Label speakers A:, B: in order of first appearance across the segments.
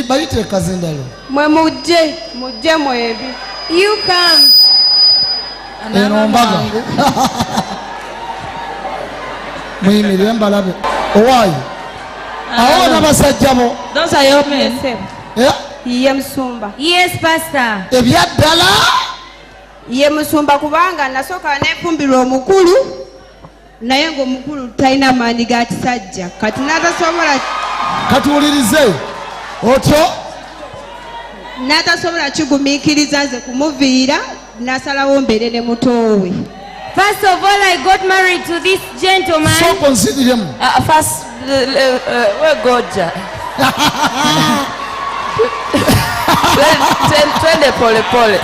A: bayite kazindalo
B: mwe mujje mwebi
C: You come.
A: eno mbaga muyimirire mbalabe owaayi awo n'abasajja bo.
D: Those are your men.
B: Ye musumba.
C: Yes, Pastor.
A: Ebyaddala
B: ye musumba kubanga nasooka nefumbirwa omukulu naye ng'omukulu talina maanyi ga kisajja kati n'atasobola
A: katuwulirize otyo
B: n'atasobola kigumiikiriza nze kumuviira n'asalawo mbeere ne mutoowe.
C: First of all, I got married to this gentleman.
A: So consider him.
D: First, we're Goja. Twende pole pole.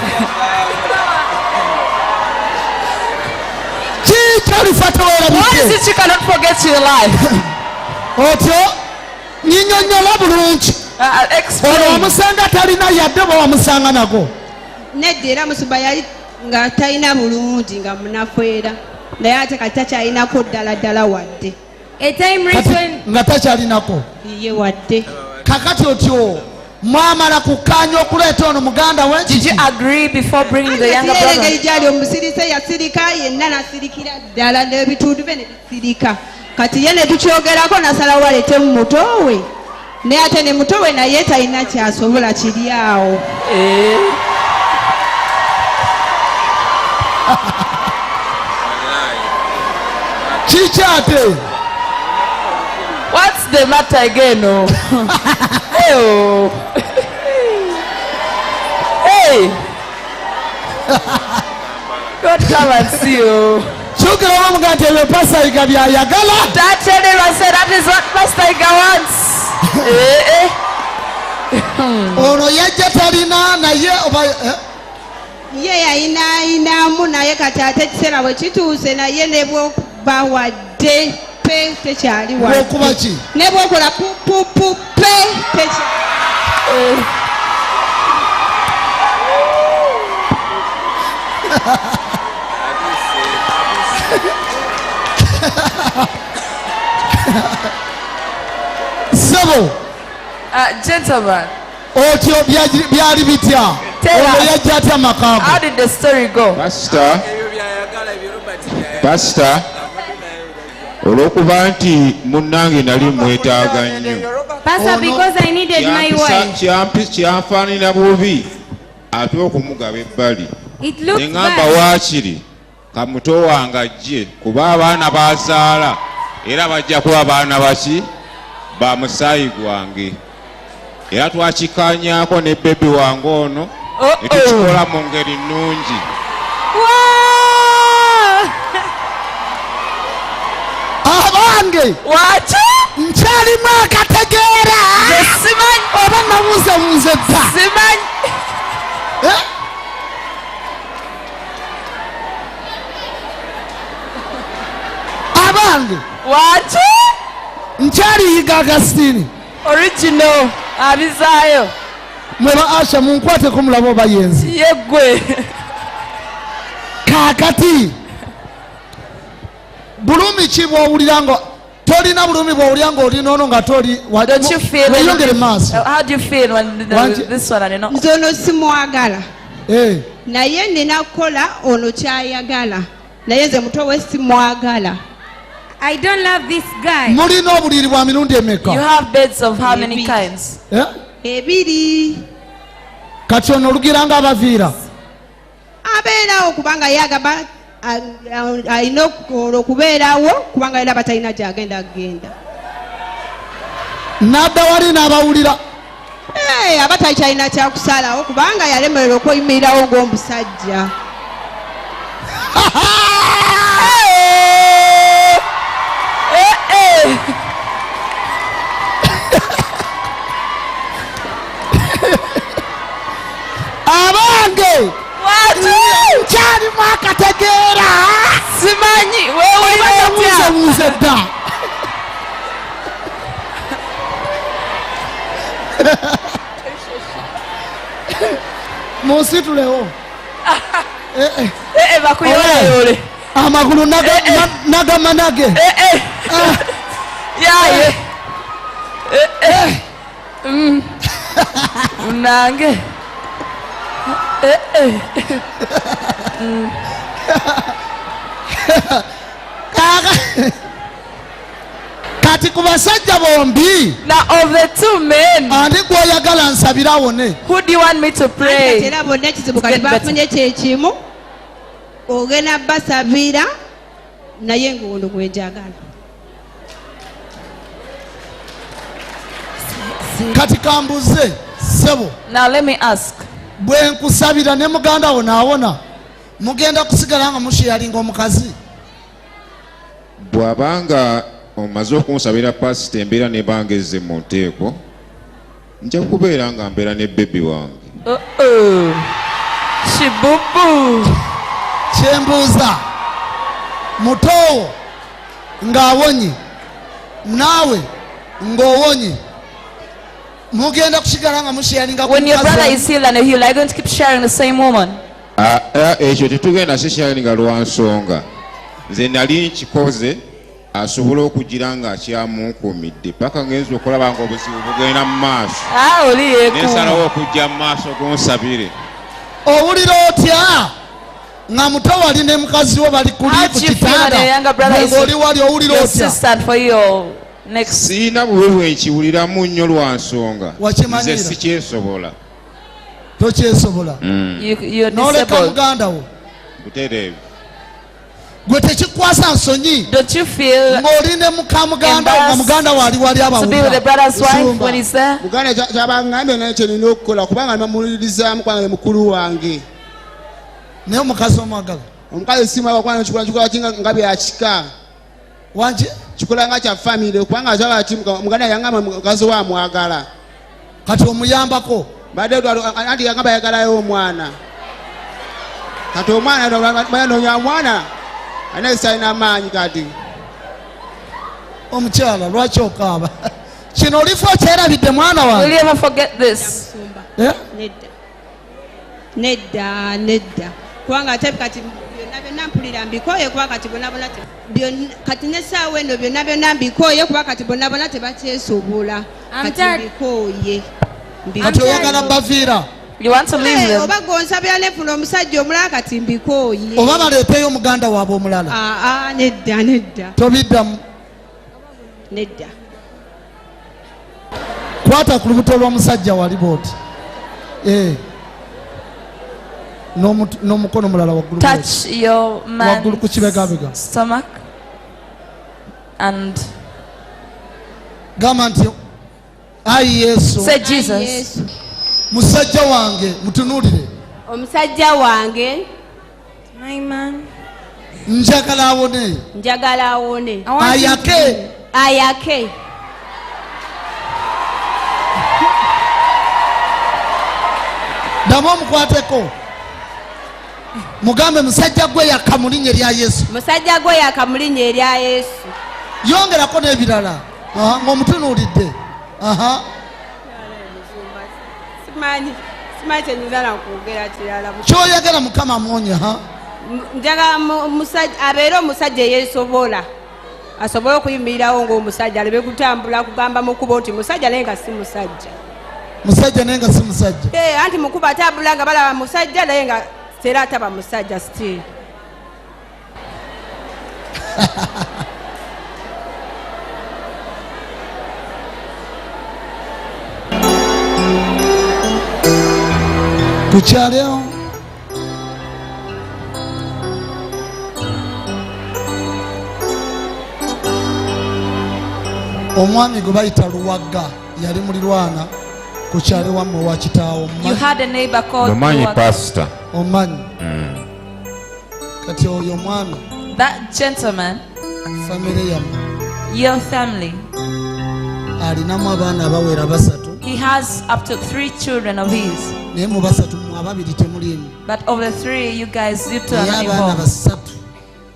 D: What is it you cannot forget in your life?
A: Otyo nyinyonyola bulungi.
D: Explain.
A: Omusanga talina yadde bwe wamusanga nago.
B: Nedda era musumba yali nga talina bulungi nga munafeera naye ate kati takyalinako ddala wadde.
C: A time reached when
A: nga takyalinako
B: ye wadde.
A: Kakati otyo mwamala kukkaanya okuleeta ono muganda we.
D: Did you agree before bringing the younger brother?
B: Engeri gyali omusirise yasirika yenna nasirikira ddala n'ebitundu bye ne bisirika. Kati ye ne tukyogerako nasalawo aleetemu mutowe naye ate ne mutowe naye talina kyasobola kiri awo.
A: Chichate.
D: What's the matter again? Oh. Hey. God come and see you.
A: Chukira wamugante we Pastor Iga byayagala.
D: Tell him I said that is what Pastor Iga wants.
A: Ono yajja talina naye oba
B: ye yayinaayinaamu naye kati ate ekiseera bwe kituuse naye ne bwoba wadde pe tekyali wadde.
A: Bwokuba ki?
B: Ne bwokola pupupu pe tekyali.
A: Sebo.
D: Gentleman.
A: Otyo byali bitya? Ono yajja atya makaago.
D: How did the story go?
E: Pastor, olw'okuba nti munnange nali mwetaaga nnyo.
C: Pastor, because I needed my wife.
E: Kyanfaanira bubi ate okumugaba ebbali.
C: It looks
E: neŋŋamba
C: bad.
E: waakiri kamuto wange ajje kuba abaana baazaala era bajja kuba abaana baki ba musaayi gwange era twakikaanyaako ne bebi wange ono ne tukikola mu ngeri nnungi.
A: Abange
D: What?
A: nkyalimu akategeera oba nabuuzebuuze dda. Abange
D: What?
A: nkyaliyiga Agastini.
D: Original. Abizaayo.
A: Mweba Asha munkwateko mulabo oba yenzi.
D: Yeggwe.
A: Kaakati bulumi ki bw'owulira nga tolina bulumi bw'owulira ng'olina ono nga toli
D: Don't you feel
A: weyongere maaso.
D: How do you feel when this one and you know?
B: Nze ono simwagala naye nina kukola ono kyayagala naye nze muto we simwagala.
C: I don't love this guy.
A: Mulina obuliri bwa mirundi emeka?
D: You have beds of how many kinds?
B: Ebiri.
A: Kati ono olugira nga abaviira
B: abeerawo kubanga yagamba alina okubeerawo kubanga era batalina gyagenda kugenda.
A: n'adda wali n'abawulira
B: aba takyalina kyakusalawo kubanga yalemererwa okweyimirirawo ng'omusajja.
A: abange nkyalimu akategeera.
D: Simanyi
A: weewulirebuuzebuuze dda. Munsitulewo.
D: Bakuyoleyoole.
A: Amagulu nagamanage.
D: Yaye. nange
A: kati ku basajja bombi
D: now of the two men
A: ani gwoyagala nsabira awone.
D: who do you want me to pray?
B: era bonna ekizibu kati bafunye kyekimu ogenda basabira naye ngondo gwenjagala.
A: kati kambuze sebo
D: Now let me ask,
A: bwe nkusabira ne muganda wo naawona mugenda kusigala nga mushiyalinga omukazi?
E: bw'abanga omaze okunsabira pasita embeera ne bangeze mu nteeko nja kubeera nga mbeera ne bebi wange.
D: shibubu
A: kyembuuza mutowo ng'awonye naawe ng'owonye mugenda kusigala nga mushiyalinga
D: when your brother is healed and healed, are you going to keep sharing the same woman?
E: ekyo tetugenda sishalinga lwa nsonga nze nali nkikoze asobola okugira nga akyamunkuumidde paka ngenza okulaba nga obuzibu bugenda mu maaso nensalawo okujja mu maaso gonsabire.
A: owulira otya nga muto wali ne mukazi wo bali kuli ku kitanda oli wali owulira otya?
E: siina buwe bwenkiwuliramu nnyo lwa nsonga nze sikyesobola.
A: tokyesobola n'oleka muganda wo
E: butereevu
A: gwe tekikwasa nsonyi
D: Don't you feel
A: ng'oli ne muka muganda wo nga muganda wo ali wali
D: to be with the brother's wife
A: abawulira?
D: when he's there?
F: muganda kyabaŋŋambye naye kye nina okukola kubanga namuwulirizaamu kubanga ye mukulu wange.
A: naye omukazi omwagala
F: omukazi simwagala kubanga kikola kinga nga byakika
A: wangi
F: kikola nga kya famire kubanga akyala ati muganda yaŋŋamba mukazi we amwagala
A: kati omuyambako
F: badde anti yaŋŋamba yagalayo omwana kati omwana bayanonya mwana ane salina amaanyi kati.
A: omukyala lwaki okaaba? kino olifa okyerabidde mwana
D: Will
A: wange?
D: you ever forget this?
B: nedda kubanga ate kati byonna byonna mpulira mbikooye kuba kati bonnabonna kati nesaawa eno byonna byonna mbikooye kuba kati bonnabonna tebakyesobola kati mbikooye.
A: kati oyagala baviira
D: You want to leave them?
B: oba gonsabira nefuna omusajja omulala kati mbikooye
A: oba baleeteyo omuganda waabwe omulala?
B: nedda
A: tobiddamu.
B: nedda.
A: kwata ku lubuto lw'omusajja wali booti n'omukono mulala waggulu
D: Touch your
A: waggulu ku kibegabega
D: man's stomach and
A: gamba nti ayi yesu
D: say, Jesus,
A: musajja wange mutunuulire
B: omusajja wange
C: My man.
A: njagala awone
B: njagala awone
A: ayake dama omukwateko mugambe musajja gwe yaka mu linnya erya yesu.
B: musajja gwe yaka mu linnya erya yesu.
A: yongerako n'ebirala ng'omutunuulidde.
B: simanyi kyenyinza nakwogera kirala.
A: kyoyagala mukama amuonye.
B: njagala abeere omusajja eyeesobola asobole okuyimirirawo ng'omusajja aleme kutambula kugamba mukuba nti musajja naye nga si musajja.
A: musajja naye nga si musajja.
B: anti mukuba atambula nga balaba musajja naye nga era ataba musajja still.
A: tukyaleho omwami gwe bayita luwagga yali mulirwana ku kyalo wammwe wa kitaawo.
D: you had a neighbor called
E: omanyi pasita
A: omanyi kati oyo omwami
D: that gentleman,
A: famire yammwe
D: your family,
A: alinamu abaana abawera basatu
D: he has up to 3 children of his,
A: naye mu basatu mu ababiri temuliemu.
D: but of the 3 you guys, you two
A: naye
D: are not
A: abaana
D: involved.
A: basatu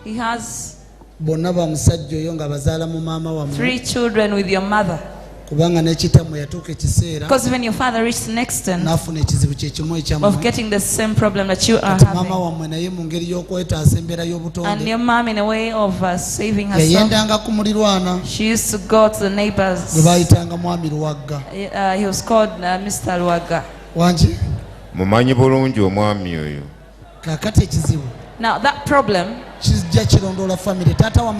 D: He has
A: bonna ba musajja oyo nga bazaala mu maama wammwe
D: 3 children with your mother,
A: kubanga n'ekitammwe yatuuka ekiseera
D: because when your father reached an extent
A: n'afuna ekizibu kyekimu
D: of
A: ekyammwe.
D: getting the same problem that you are
A: kati maama
D: having,
A: wammwe naye mu ngeri y'okwetaasa embeera
D: and
A: y'obutonde
D: your mom, in a way of saving herself,
A: yayendanga ku mulirwana
D: she used to go to the
A: gwe
D: neighbors.
A: baayitanga mwami luwagga.
D: He was called Mr. Luaga.
A: wangi
E: mumanyi bulungi omwami oyo
A: kakati ekizibu
D: Now that problem
A: kijja kirondoola famire taata wa